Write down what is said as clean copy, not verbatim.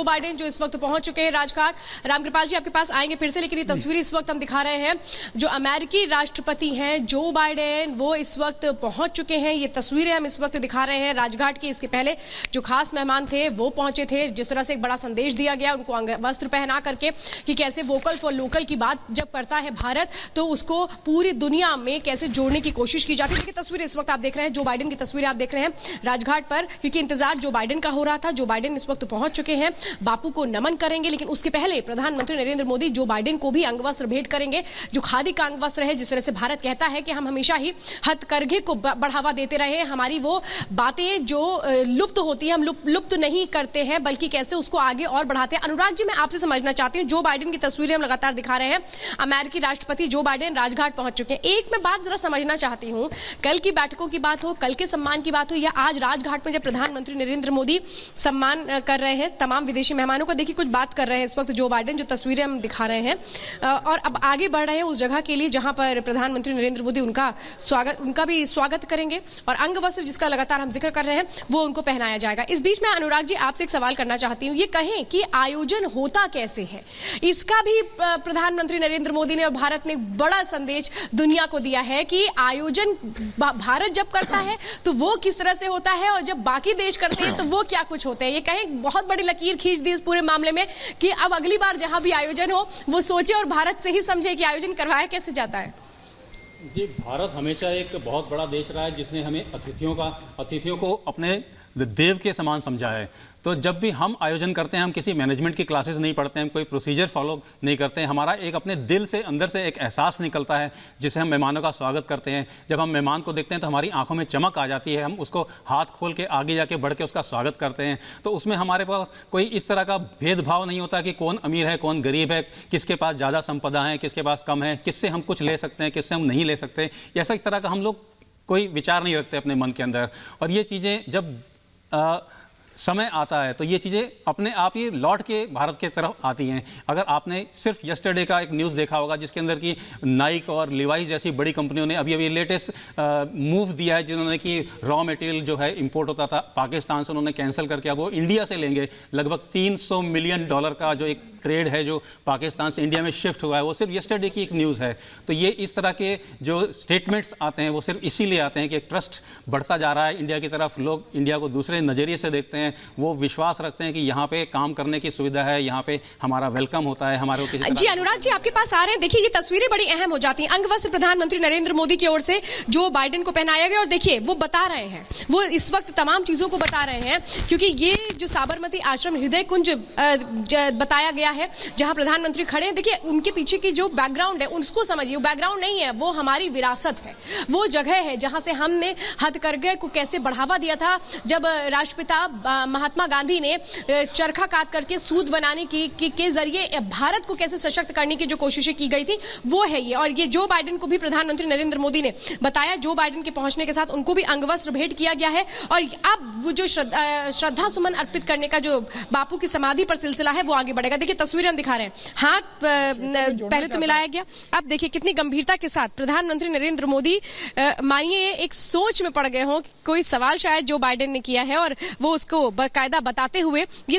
Joe Biden जो इस वक्त पहुंच चुके हैं राजघाट। रामकृपाल जी आपके पास आएंगे फिर से, लेकिन ये तस्वीर इस वक्त हम दिखा रहे हैं जो अमेरिकी राष्ट्रपति हैं जो बाइडेन वो इस वक्त पहुंच चुके हैं। ये तस्वीरें हम इस वक्त दिखा रहे हैं राजघाट की। इसके पहले जो खास मेहमान थे वो पहुंचे थे, जिस तरह से एक बड़ा संदेश दिया गया उनको वस्त्र पहना करके कि कैसे वोकल फॉर लोकल की बात जब करता है भारत तो उसको पूरी दुनिया में कैसे जोड़ने की कोशिश की जाती है। देखिए तस्वीर इस वक्त आप देख रहे हैं, जो बाइडेन की तस्वीरें आप देख रहे हैं राजघाट पर, क्योंकि इंतजार जो बाइडेन का हो रहा था। जो बाइडेन इस वक्त पहुंच चुके हैं, बापू को नमन करेंगे, लेकिन उसके पहले प्रधानमंत्री नरेंद्र मोदी जो बाइडेन को भी अंगवस्त्र भेंट करेंगे, जो खादी का अंगवस्त्र है। जिस तरह से भारत कहता है कि हम हमेशा ही हथकरघे को बढ़ावा देते रहे, हमारी वो बातें जो लुप्त होती है हम लुप्त नहीं करते हैं, बल्कि कैसे उसको आगे और बढ़ाते हैं। अनुराग जी मैं आपसे समझना चाहती हूँ, जो बाइडेन की तस्वीरें हम लगातार दिखा रहे हैं, अमेरिकी राष्ट्रपति जो बाइडेन राजघाट पहुंच चुके हैं। एक मैं बात जरा समझना चाहती हूँ, कल की बैठकों की बात हो, कल के सम्मान की बात हो, या आज राजघाट में जब प्रधानमंत्री नरेंद्र मोदी सम्मान कर रहे हैं तमाम विदेशी मेहमानों को, देखिए कुछ बात कर रहे हैं इस वक्त जो बाइडेन, जो तस्वीरें हम दिखा रहे हैं, और अब आगे बढ़ रहे हैं उस जगह के लिए जहां पर प्रधानमंत्री नरेंद्र मोदी उनका भी स्वागत करेंगे, और अंगवस्त्र जिसका लगातार हम जिक्र कर रहे हैं वो उनको पहनाया जाएगा। इस बीच में अनुराग जी आपसे एक सवाल करना चाहती हूँ, ये कहें कि आयोजन होता कैसे है, इसका भी प्रधानमंत्री नरेंद्र मोदी ने और भारत ने बड़ा संदेश दुनिया को दिया है कि आयोजन भारत जब करता है तो वो किस तरह से होता है, और जब बाकी देश करते हैं तो वो क्या कुछ होते हैं। ये कहें बहुत बड़ी लकीर खींच दी इस पूरे मामले में कि अब अगली बार जहां भी आयोजन हो वो सोचे और भारत से ही समझे कि आयोजन करवाया कैसे जाता है। जी, भारत हमेशा एक बहुत बड़ा देश रहा है जिसने हमें अतिथियों को अपने देव के समान समझा है। तो जब भी हम आयोजन करते हैं, हम किसी मैनेजमेंट की क्लासेस नहीं पढ़ते हैं, हम कोई प्रोसीजर फॉलो नहीं करते हैं, हमारा एक अपने दिल से अंदर से एक एहसास निकलता है जिससे हम मेहमानों का स्वागत करते हैं। जब हम मेहमान को देखते हैं तो हमारी आंखों में चमक आ जाती है, हम उसको हाथ खोल के आगे जाके बढ़ के उसका स्वागत करते हैं। तो उसमें हमारे पास कोई इस तरह का भेदभाव नहीं होता कि कौन अमीर है कौन गरीब है, किसके पास ज़्यादा संपदा है किसके पास कम है, किससे हम कुछ ले सकते हैं किससे हम नहीं ले सकते। ऐसा इस तरह का हम लोग कोई विचार नहीं रखते अपने मन के अंदर। और ये चीज़ें जब समय आता है तो ये चीज़ें अपने आप ही लौट के भारत के तरफ आती हैं। अगर आपने सिर्फ यस्टरडे का एक न्यूज़ देखा होगा जिसके अंदर कि नाइक और लिवाइस जैसी बड़ी कंपनियों ने अभी लेटेस्ट मूव दिया है, जिन्होंने कि रॉ मटेरियल जो है इंपोर्ट होता था पाकिस्तान से उन्होंने कैंसिल करके अब वो इंडिया से लेंगे। लगभग $300 मिलियन का जो एक ट्रेड है जो पाकिस्तान से इंडिया में शिफ्ट हुआ है, वो सिर्फ यस्टरडे की एक न्यूज़ है। तो ये इस तरह के जो स्टेटमेंट्स आते हैं वो सिर्फ इसीलिए आते हैं कि ट्रस्ट बढ़ता जा रहा है इंडिया की तरफ, लोग इंडिया को दूसरे नज़रिए से देखते हैं, वो विश्वास रखते हैं कि यहाँ पे काम करने की सुविधा है, यहाँ पे हमारा वेलकम होता है हमारे को। जी अनुराग जी आपके पास आ रहे हैं, देखिए ये तस्वीरें बड़ी अहम हो जाती हैं। अंगवस्त्र प्रधानमंत्री नरेंद्र मोदी की ओर से जो बाइडेन को पहनाया गया, और देखिए वो बता रहे हैं, वो इस वक्त तमाम चीजों को बता रहे हैं, क्योंकि ये जो साबरमती आश्रम हृदय कुंज बताया गया है जहां प्रधानमंत्री खड़े हैं। देखिए उनके पीछे की जो बैकग्राउंड है उसको समझिए, वो बैकग्राउंड नहीं है, वो हमारी विरासत है, वो जगह है जहां से हमने हथकरघे को कैसे बढ़ावा दिया था। जब राष्ट्रपिता महात्मा गांधी ने चरखा काट करके सूत बनाने के जरिए भारत को कैसे सशक्त करने की जो कोशिशें की गई थी वो है ये। और ये जो बाइडेन को भी प्रधानमंत्री नरेंद्र मोदी ने बताया, जो बाइडेन के पहुंचने के साथ उनको भी अंगवस्त्र भेंट किया गया है। और अब वो जो श्रद्धा सुमन अर्पित करने का जो बापू की समाधि पर सिलसिला है वो आगे बढ़ेगा। देखिए तस्वीरें हम दिखा रहे हैं, हाथ पहले तो मिलाया गया, अब देखिए कितनी गंभीरता के साथ प्रधानमंत्री नरेंद्र मोदी मानिए एक सोच में पड़ गए हों, कोई सवाल शायद जो बाइडेन ने किया है और वो उसको बाकायदा बताते हुए ये